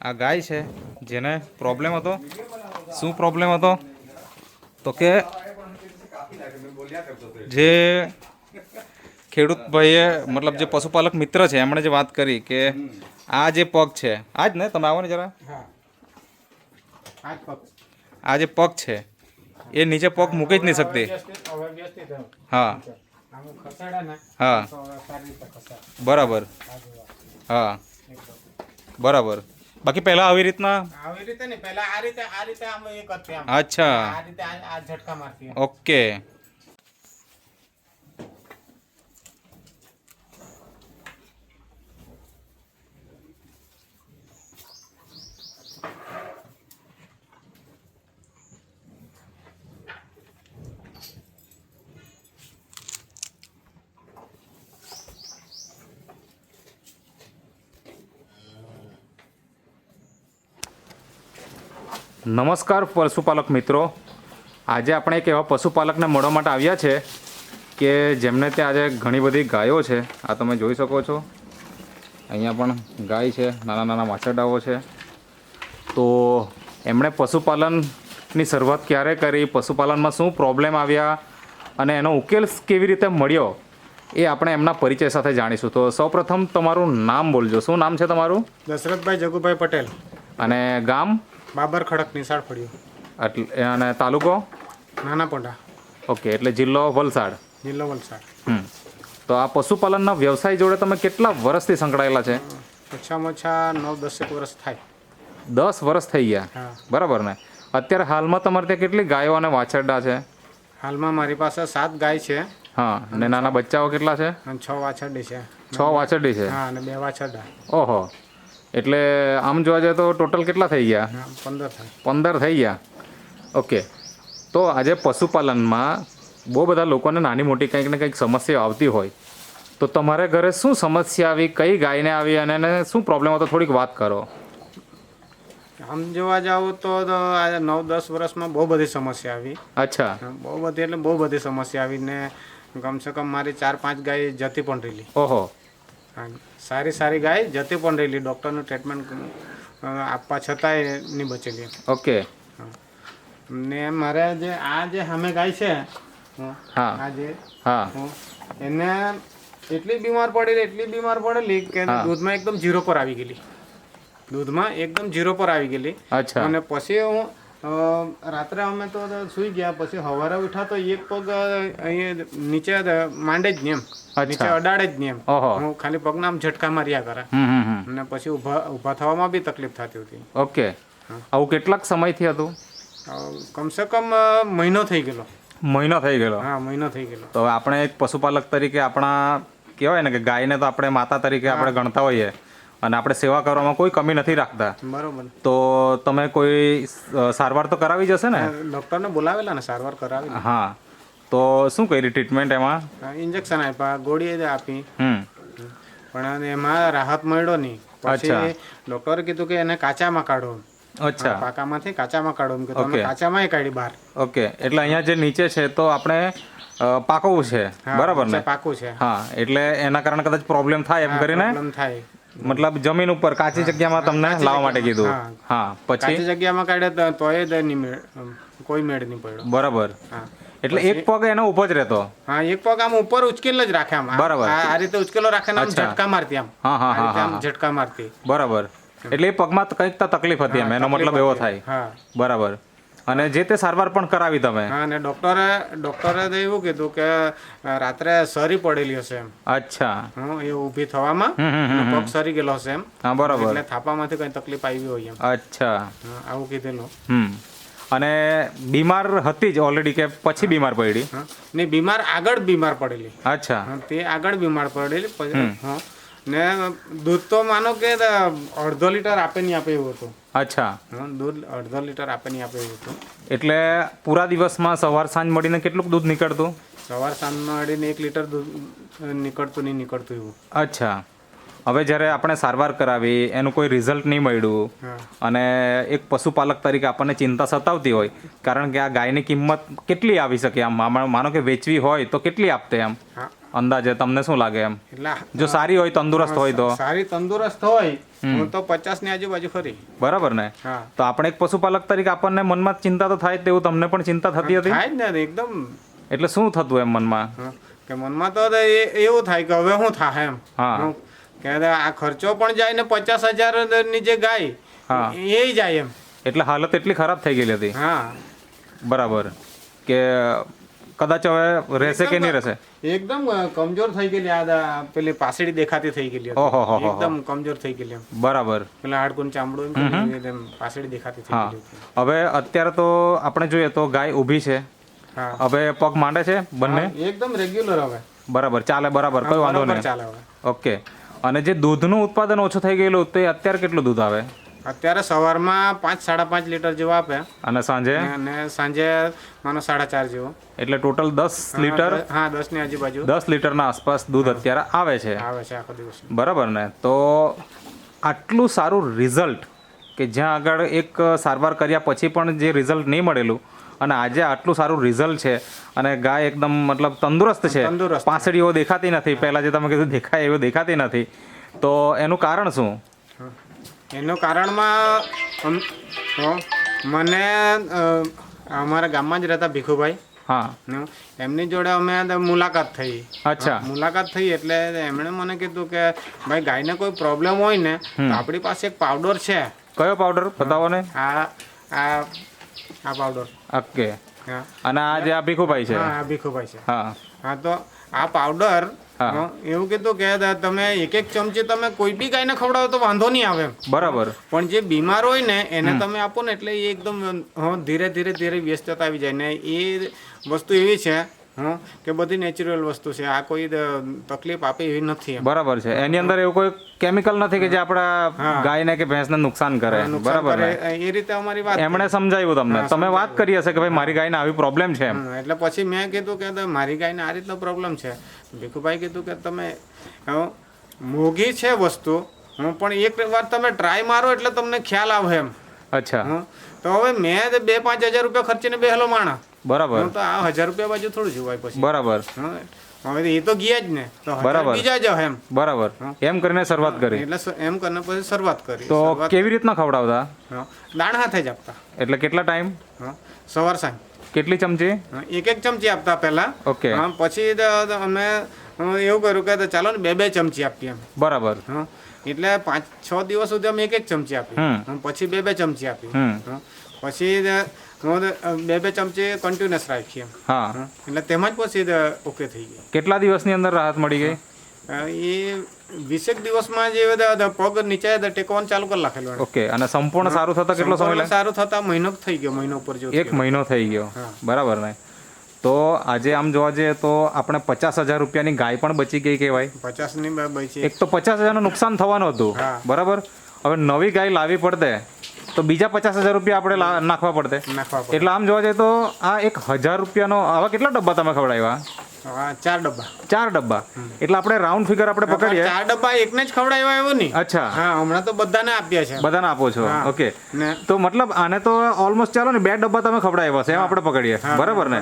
આ ગાય છે જેને પ્રોબ્લેમ હતો. શું પ્રોબ્લેમ હતો તો કે જે ખેડૂત ભાઈએ મતલબ જે પશુપાલક મિત્ર છે એમણે જે વાત કરી કે આ જે પગ છે આ જ ને, તમે આવો ને જરા, આ જે પગ છે એ નીચે પગ મૂકી જ નહીં શકતી. હા હા બરાબર. હા બરાબર. બાકી પહેલા આવી રીતના રીતે નહીં, પહેલા આ રીતે આમ એક હતી આમ. અચ્છા આ રીતે આ ઝટકા મારતી. ઓકે. નમસ્કાર પશુપાલક મિત્રો. આજે આપણે એક એવા પશુપાલકને મળવા માટે આવ્યા છે કે જેમને ત્યાં આજે ઘણી બધી ગાયો છે. આ તમે જોઈ શકો છો, અહીંયા પણ ગાય છે, નાના નાના વાછરડાઓ છે. તો એમણે પશુપાલનની શરૂઆત ક્યારે કરી, પશુપાલનમાં શું પ્રોબ્લેમ આવ્યા અને એનો ઉકેલ કેવી રીતે મળ્યો એ આપણે એમના પરિચય સાથે જાણીશું. તો સૌપ્રથમ તમારું નામ બોલજો. શું નામ છે તમારું? દશરથભાઈ જગુભાઈ પટેલ. અને ગામ? બાબર ખડક નિશાળ પડ્યું. એટલે અને તાલુકો? નાના પોંડા. ઓકે, એટલે જિલ્લો વલસાડ. જિલ્લો વલસાડ. તો આ પશુપાલનના વ્યવસાય જોડે તમે કેટલા વર્ષથી સંકળાયેલા છે? ઓછામાં ઓછા 9-10 વર્ષ થાય. 10 વર્ષ થઈ ગયા. હા. બરાબર ને? અત્યારે હાલમાં તમારે ત્યાં કેટલી ગાયો અને વાછરડા છે? હાલમાં મારી પાસે 7 ગાય છે. હા. અને નાના બચ્ચાઓ કેટલા છે? અને 6 વાછરડી છે. 6 વાછરડી છે. હા, અને 2 વાછરડા. ઓહો, એટલે આમ જોવા જાય તો ટોટલ કેટલા થઈ ગયા? હા, 15 થાય. 15 થઈ ગયા. ઓકે. તો આજે પશુપાલનમાં બહુ બધા લોકોને નાની મોટી કંઈક ને કંઈક સમસ્યા આવતી હોય, તો તમારે ઘરે શું સમસ્યા આવી, કઈ ગાયને આવી અને એને શું પ્રોબ્લેમ હતો, થોડીક વાત કરો. આમ જોવા જાવ તો આ 9-10 વર્ષમાં બહુ બધી સમસ્યા આવી. અચ્છા. બહુ બધી એટલે બહુ બધી સમસ્યા આવી ને કમસે કમ મારી 4-5 ગાય જતી પણ રહેલી. ઓહો. હા, સારી ગાય જતી પણ રહેલી. ડૉક્ટરનું ટ્રીટમેન્ટ આપવા છતાંય નહીં બચેલી. ઓકે. ને મારે જે સામે ગાય છે, હા આ જે હા એને એટલી બીમાર પડેલી કે હા. દૂધમાં એકદમ 0 પર આવી ગયેલી. દૂધમાં એકદમ 0 પર આવી ગયેલી. અચ્છા. અને પછી હું રાત્રે અમે તો સૂઈ ગયા, પછી સવારે ઉઠા તો એક પગ અહીંયા નીચે માંડે જ નહીં, એમ નીચે અડાડે જ નહીં, એમ ઓહો. હું ખાલી પગના આમ ઝટકા માર્યા કરે. અને પછી ઊભા થવામાં બી તકલીફ થતી હતી. ઓકે. આવું કેટલાક સમયથી હતું? કમસે કમ મહિનો થઈ ગયેલો. મહિનો થઈ ગયેલો. હા, મહિનો થઈ ગયેલો. તો આપણે એક પશુપાલક તરીકે આપણા કહેવાય ને કે ગાયને તો આપણે માતા તરીકે આપણે ગણતા હોઈએ અને આપણે સેવા કરવામાં કોઈ કમી નથી રાખતા. બરોબર. તો તમે કોઈ સારવાર તો કરાવી જશે ને? ડૉક્ટરને બોલાવેલા ને, સારવાર કરાવી. હા. તો શું કરી ટ્રીટમેન્ટ એમાં? ઇન્જેક્શન આપ્યા, ગોળી આપી, પણ એમાં રાહત મળ્યો નહીં. પછી ડૉક્ટરે કીધું કે એને કાચામાં કાઢો. અચ્છા. પાકામાંથી કાચામાં કાઢો એમ કે તમે કાચામાં કાઢી બહાર. ઓકે. એટલે અહીંયા જે નીચે છે તો આપણે પાકવું છે, બરાબર ને? પાકું છે. હા, એટલે એના કારણે કદાચ પ્રોબ્લેમ થાય એમ કરીને પ્રોબ્લેમ થાય. મતલબ જમીન ઉપર કાચી જગ્યામાં તમને લાવવા માટે કીધું. હા. પછી કાચી જગ્યામાં કાઢે તોય કોઈ મેળ નહીં પડ્યો. બરાબર. હા. એટલે એક પગ એનો ઉપર જ રહેતો. હા, એક પગ આમ ઉપર ઉચકેલ જ રાખે આમ. બરાબર. આ રીતે ઉચકેલો રાખે ને આમ ઝટકા મારતી આમ. હા હા હા આમ ઝટકા મારતી. બરાબર. એટલે એ પગમાં કંઈક તો તકલીફ હતી એમ, એનો મતલબ એવો થાય. હા. બરાબર. અને જે તે સારવાર પણ કરાવી તમે? હા, અને ડોક્ટરે તો એવું કીધું કે રાત્રે સરી પડેલી હશે એમ. અચ્છા. એ ઊભી થવામાં પગ સરી ગયેલો હશે એમ. હા, બરાબર. એટલે થાપામાંથી કઈ તકલીફ આવી હોય એમ. અચ્છા. આવું કીધેલું. અને બીમાર હતી જ ઓલરેડી કે પછી બીમાર પડી? ને બીમાર પડેલી. અચ્છા. તે આગળ બીમાર પડેલી પછી. હા. ને દૂધ તો માનો કે 1/2 લીટર આપે નહીં આપે એવું હતું. અચ્છા. દૂધ 1/2 લીટર આપે નહીં આપે એવું હતું. એટલે પૂરા દિવસમાં સવાર સાંજ મળીને કેટલું દૂધ નીકળતું? સવાર સાંજમાં મળીને 1 લીટર દૂધ નીકળતું એવું. અચ્છા. હવે જ્યારે આપણે સારવાર કરાવી, એનું કોઈ રિઝલ્ટ નહીં મળ્યું અને એક પશુપાલક તરીકે આપણને ચિંતા સતાવતી હોય, કારણ કે આ ગાયની કિંમત કેટલી આવી શકે આમ? માનો કે વેચવી હોય તો કેટલી આપતે આમ? અંદાજે તમને શું લાગે એમ એટલે જો સારી હોય તંદુરસ્ત હોય તો સારી તંદુરસ્ત હોય હું તો 50 ની આજુબાજુ ખરી. બરાબર ને હા તો આપણે એક પશુપાલક તરીકે આપણને મનમાં ચિંતા તો થાય જ તેવું તમને પણ ચિંતા થતી હતી થાય જ ને એકદમ. એટલે શું થતું એમ મનમાં હા, કે મનમાં તો એવું થાય કે હવે શું થાય એમ. હા. હું કે આ ખર્ચો પણ જાય ને 50,000 ની જે ગાય હા. એ જાય એમ. એટલે હાલત એટલી ખરાબ થઈ ગયેલી હતી હા બરાબર કે કદાચ હવે રહેશે કે નહીં રહેશે એકદમ કમજોર થઈ ગયેલી આ પેલી પાસળી દેખાતી થઈ ગયેલી હતી. ઓહો હો હો. એકદમ કમજોર થઈ ગયેલી એમ. બરાબર પેલા હાડકું ચામડું એમ એકદમ પાસળી દેખાતી થઈ હા ગયેલી હતી. હવે અત્યારે તો આપણે જોઈએ તો ગાય ઊભી છે હા હવે પગ માંડે છે બંને એકદમ રેગ્યુલર હવે. બરાબર ચાલે બરાબર કોઈ વાંધો બરાબર નહીં ચાલે હવે. ઓકે અને જે દૂધનું ઉત્પાદન ઓછું થઈ ગયેલું તે અત્યારે કેટલું દૂધ આવે અત્યારે સવારમાં 5-5.5 લીટર જેવું આપે અને સાંજે અને સાંજે માનો 4.5 જેવું. એટલે ટોટલ 10 લીટર હા 10 ની આજુબાજુ 10 લીટરના આસપાસ દૂધ અત્યારે આવે છે આવે છે આખો દિવસ. બરાબર ને તો આટલું સારું રિઝલ્ટ કે જ્યાં આગળ એક સારવાર કર્યા પછી પણ જે રિઝલ્ટ નહીં મળેલું અને આજે આટલું સારું રિઝલ્ટ છે અને ગાય એકદમ મતલબ તંદુરસ્ત છે તંદુરસ્ત. પાંસળીઓ દેખાતી નથી પહેલાં જે તમે કીધું દેખાય એવું દેખાતી નથી તો એનું કારણ શું એનું કારણમાં મને અમારા ગામમાં જ રહેતા ભીખુભાઈ હા એમની જોડે અમે મુલાકાત થઈ. અચ્છા મુલાકાત થઈ એટલે એમણે મને કીધું કે ભાઈ ગાયને કોઈ પ્રોબ્લેમ હોય ને તો આપણી પાસે એક પાવડર છે. કયો પાવડર બતાવો ને આ આ આ પાવડર. ઓકે હા અને આ જે આ ભીખુભાઈ છે હા આ ભીખુભાઈ છે. હા હા તો આ પાવડર હા. એવું કીધું કે તમે એક ચમચી તમે કોઈ બી ગાયને ખવડાવો તો વાંધો નહીં આવે એમ. બરાબર પણ જે બીમાર હોય ને એને તમે આપો ને એટલે એ એકદમ ધીરે ધીરે ધીરે વ્યસ્તતા આવી જાય ને એ વસ્તુ એવી છે કે બધી નેચરલ વસ્તુ છે. આ કોઈ તકલીફ આપે એવી નથી એમ. બરાબર છે એની અંદર એવું કોઈ કેમિકલ નથી કે જે આપણા ગાયને કે ભેંસને નુકસાન કરે બરાબર ને એ રીતે અમારી વાત એમણે સમજાવ્યું તમને તમે વાત કરી હશે કે ભાઈ મારી ગાયને આવી પ્રોબ્લેમ છે એમ એટલે પછી મેં કીધું કે મારી ગાયને આ રીતનો પ્રોબ્લેમ છે. ભીખુભાઈ કીધું કે તમે મોંઘી છે વસ્તુ પણ એક વાર તમે ટ્રાય મારો એટલે તમને ખ્યાલ આવે એમ. અચ્છા તો હવે મેં 2-5 હજાર રૂપિયા ખર્ચીને બેહેલો માણા બરાબર તો આ 1000 રૂપિયા બાજુ થોડું જોવાય પછી. બરાબર હવે એ તો ગયા જ ને તો 1000 બીજા જ એમ. બરાબર એમ કરીને શરૂઆત કરી એટલે એમ કરીને પછી શરૂઆત કરી. તો કેવી રીતના ખવડાવતા દાણ હાથે જ આપતા. એટલે કેટલા ટાઈમ સવાર સાંજ કેટલી ચમચી એક ચમચી આપતા પહેલા. ઓકે પછી અમે એવું કર્યું કે ચાલો ને 2-2 ચમચી આપીએ એમ. બરાબર એટલે 5-6 દિવસ સુધી અમે એક ચમચી આપી પછી 2-2 ચમચી આપી પછી 2-2 ચમચી કન્ટિન્યુઅસ રાખી એમ. હા એટલે તેમાં જ પછી ઓકે થઈ ગઈ. કેટલા દિવસની અંદર રાહત મળી ગઈ એ 20 દિવસમાં જે પગ નીચે ટેકવાનું ચાલુ કરી નાખેલું. ઓકે અને સંપૂર્ણ સારું થતા કેટલો સમય લાગે સારું થતા મહિનો થઈ ગયો. મહિનો ઉપર જેવું. 1 મહિનો થઈ ગયો બરાબર ને તો આજે આમ જોવા જઈએ તો આપણે 50,000 રૂપિયાની ગાય પણ બચી ગઈ કહેવાય. 50 ની બચી. એક તો 50,000 નું નુકસાન થવાનું હતું બરાબર હવે નવી ગાય લાવવી પડતે તો બીજા 50,000 રૂપિયા આપણે નાખવા પડતે. એટલે આમ જોવા જઈએ તો આ 1,000 રૂપિયાનો આવા કેટલા ડબ્બા તમે ખવડાવ્યા 4 ડબ્બા. 4 ડબ્બા એટલે આપણે રાઉન્ડ ફિગર આપણે પકડીએ 4 ડબ્બા એકને જ ખવડાવ્યા એવું નહીં. અચ્છા હા હમણાં તો બધાને આપ્યા છે. બધાને આપો છો ઓકે તો મતલબ આને તો ઓલમોસ્ટ ચાલો ને 2 ડબ્બા તમે ખવડાવ્યા છે એમ આપણે પકડીએ બરાબર ને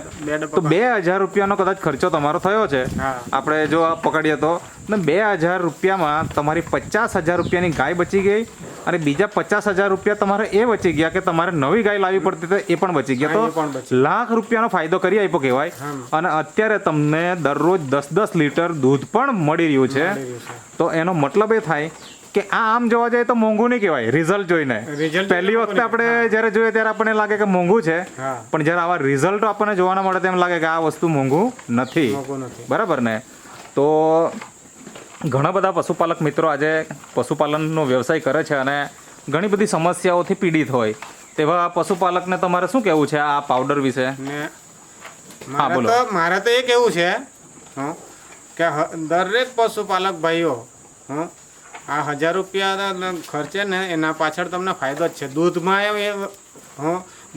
તો 2,000 રૂપિયાનો કદાચ ખર્ચો તમારો થયો છે આપણે જો આ પકડીએ તો 2,000 રૂપિયામાં તમારી 50,000 રૂપિયાની ગાય બચી ગઈ અને બીજા 50,000 રૂપિયા તમારે એ બચી ગયા કે તમારે નવી ગાય લાવવી પડતી તો એ પણ બચી ગયા તો લાખ રૂપિયાનો ફાયદો કરી આપ્યો કહેવાય. અને અત્યારે તમને દરરોજ 10-10 લીટર દૂધ પણ મળી રહ્યું છે તો એનો મતલબ એ થાય કે આ આમ જોવા જાય તો મોંઘું નહીં કહેવાય રિઝલ્ટ જોઈને. પહેલી વખતે આપણે જ્યારે જોઈએ ત્યારે આપણને લાગે કે મોંઘું છે પણ જ્યારે આવા રિઝલ્ટ આપણને જોવાના મળે તેમ લાગે કે આ વસ્તુ મોંઘું નથી બરાબર ને. તો ઘણા બધા પશુપાલક મિત્રો આજે પશુપાલનનો વ્યવસાય કરે છે અને ઘણી બધી સમસ્યાઓથી પીડિત હોય તેવા પશુપાલકને તમારે શું કહેવું છે આ પાવડર વિશે? મારે તો એ કેવું છે કે દરેક પશુપાલક ભાઈઓ આ 1000 રૂપિયા ખર્ચે ને એના પાછળ તમને ફાયદો જ છે. દૂધમાં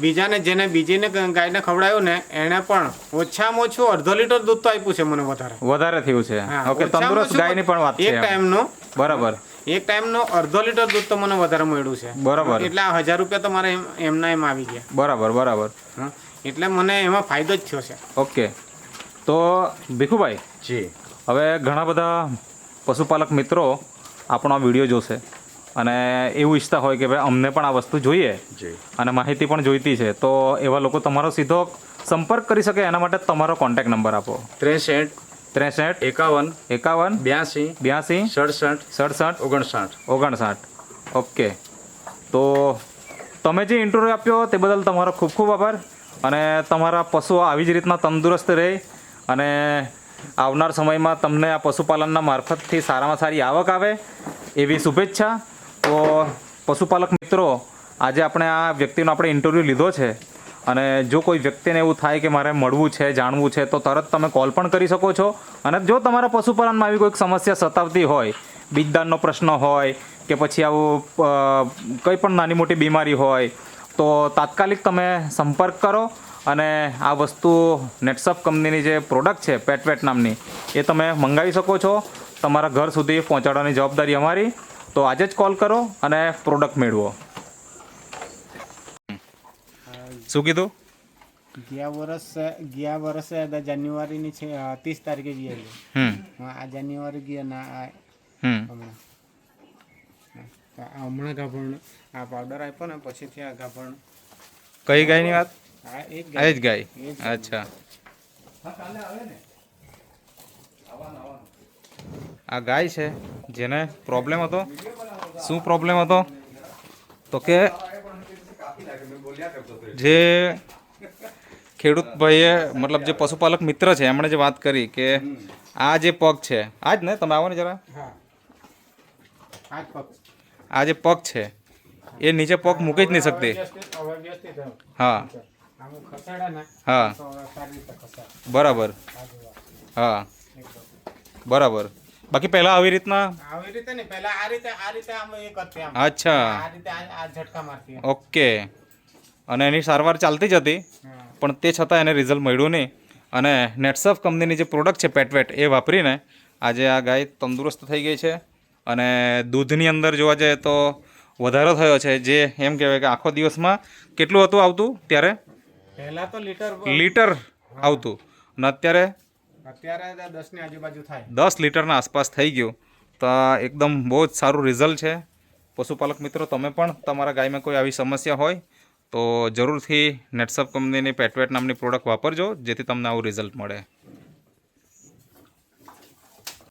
બીજાને જેને બીજીને ગાયને ખવડાવ્યું ને એને પણ ઓછામાં ઓછું 1/2 લીટર દૂધ તો આપ્યું છે મને વધારે થયું છે. ઓકે તંદુરસ્ત ગાયની પણ વાત છે. એક ટાઈમનું બરાબર એક ટાઈમનો 1/2 લીટર દૂધ તો મને વધારે મળ્યું છે. બરાબર એટલે આ 1000 રૂપિયા તો મારે એમના એમ આવી ગયા. બરાબર એટલે મને એમાં ફાયદો જ થયો છે. ઓકે તો ભીખુભાઈ જી હવે ઘણા બધા પશુપાલક મિત્રો આપણો આ વિડીયો જોશે અને એવું ઈચ્છતા હોય કે ભાઈ અમને પણ આ વસ્તુ જોઈએ અને માહિતી પણ જોઈતી છે, તો એવા લોકો તમારો સીધો સંપર્ક કરી શકે એના માટે તમારો કોન્ટેક્ટ નંબર આપો. 63 63 51 51 82 82 67 67 59. 59. ઓકે, તો તમે જે ઇન્ટરવ્યૂ આપ્યો તે બદલ તમારો ખૂબ ખૂબ આભાર અને તમારા પશુઓ આવી જ રીતના તંદુરસ્ત રહે અને આવનાર સમયમાં તમને આ પશુપાલનના મારફતથી સારામાં સારી આવક આવે એવી શુભેચ્છા. તો પશુપાલક મિત્રો, આજે આપણે આ વ્યક્તિનો આપણે ઇન્ટરવ્યૂ લીધો છે અને જો કોઈ વ્યક્તિને એવું થાય કે મારે મળવું છે, જાણવું છે, તો તરત તમે કોલ પણ કરી શકો છો. અને જો તમારા પશુપાલનમાં આવી કોઈક સમસ્યા સતાવતી હોય, બીજદાનનો પ્રશ્ન હોય કે પછી આવું કંઈ પણ નાની મોટી બીમારી હોય, તો તાત્કાલિક તમે સંપર્ક કરો અને આ વસ્તુ નેટસફ કંપનીની જે પ્રોડક્ટ છે પેટવેટ નામની, એ તમે મંગાવી શકો છો. તમારા ઘર સુધી પહોંચાડવાની જવાબદારી અમારી. તો આજે જ કોલ કરો અને પ્રોડક્ટ મેળવો. શું કીધું? ગયા વર્ષે જાન્યુઆરીની છે 30 તારીખે ગયેલી. આ જાન્યુઆરી ગયા ના હમણાં ગાભણ આ પાવડર આપ્યો ને પછીથી આ ગાભણ. કઈ ગાયની વાત? આ એ જ ગાય. અચ્છા, આ ગાય છે જેને પ્રોબ્લેમ હતો. શું પ્રોબ્લેમ હતો? તો કે જે ખેડૂત ભાઈએ મતલબ જે પશુપાલક મિત્ર છે એમણે જે વાત કરી કે આ જે પગ છે, આ જ ને, તમે આવો ને જરા, આ જે પગ છે એ નીચે પગ મૂકી જ નહીં શકતી. હા હા, બરાબર. હા બરાબર. બાકી પહેલાં આવી રીતના? આવી રીતે ને પહેલા આ રીતે આમ એ કરતી આમ. અચ્છા, આ રીતે આ ઝટકા મારતી. ઓકે. અને એની સારવાર ચાલતી જ હતી પણ તે છતાં એને રિઝલ્ટ મળ્યું નહીં. અને નેટસફ કંપનીની જે પ્રોડક્ટ છે પેટવેટ, એ વાપરીને આજે આ ગાય તંદુરસ્ત થઈ ગઈ છે અને દૂધની અંદર જોવા જઈએ તો વધારો થયો છે. જે એમ કહેવાય કે આખો દિવસમાં કેટલું હતું આવતું ત્યારે? પહેલા તો લીટર આવતું અને અત્યારે 10 ની આજુબાજુ થાય. 10 લીટરના આસપાસ થઈ ગયું. તો આ એકદમ બહુ જ સારું રિઝલ્ટ છે. પશુપાલક મિત્રો, તમે પણ તમારા ગાયમાં કોઈ આવી સમસ્યા હોય તો જરૂરથી નેટસફ કંપનીની પેટવેટ નામની પ્રોડક્ટ વાપરજો, જેથી તમને આવું રિઝલ્ટ મળે.